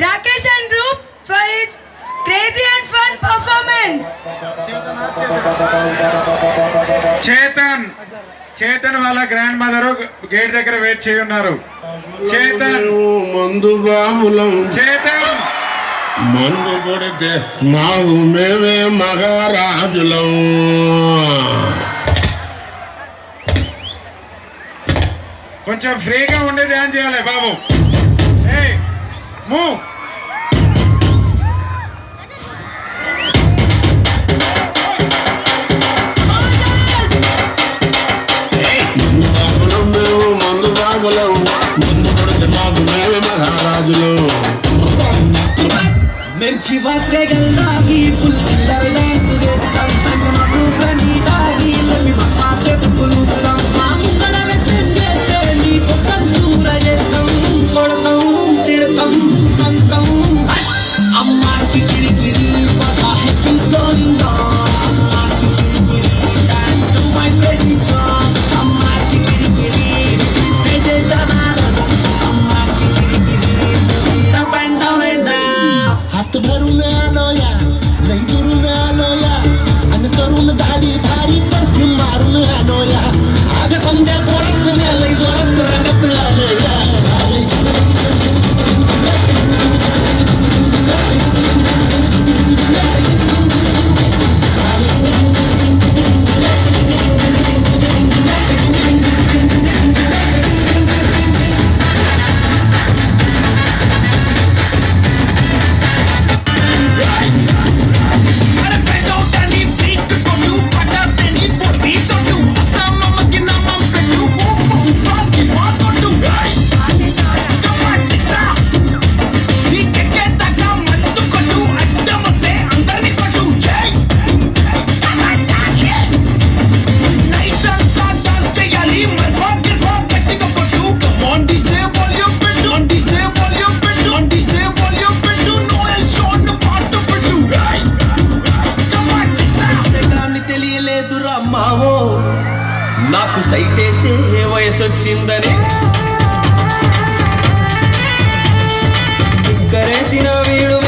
Rakesh and Roop for his crazy and fun performance. Chetan వాళ్ళ grand mother gate దగ్గర wait చేయి ఉన్నారు. చేతన్ మందు బాబులం చేతన్ మందు కొడితే మాకు మేమే మహారాజులం. కొంచెం ఫ్రీగా ఉండి డ్యాన్స్ చేయాలి బాబు. ఏయ్ మూవ్. మందు బాబులం మందు కొడితే మాకు మేమే మహారాజులం. మంచి వాచ్రేగల్లాగి ఫుల్ చిల్లర డాన్స్ వేస్తాం. పంచమాకు ప్రణీతాగి లవి మహా స్టెప్పులు మా ముంగడ వెస్టర్న్ చేస్తే నీ పొక్కం దూర చేస్తాం. కొడతాం తిడతాం అంతం అమ్మాకి కిరికిరి పతా హై ఈస్ గోయింగ్ ఆన్. అమ్మాకి కిరికిరి dance to my crazy song. అమ్మాకి కిరికిరి దే దనాదం. అమ్మాకి కిరికిరి up and down and down. हाथ भरू में आलोया लई दुरू में आलोया अन करून दाढी धारी परफ्यूम मारून आलोया आग संध्या जोरात में लई जोरात रंगत आलोया. తెలియలేదురమ్మావో నాకు సైటేసే వయసొచ్చిందని. కరేసిన వీడు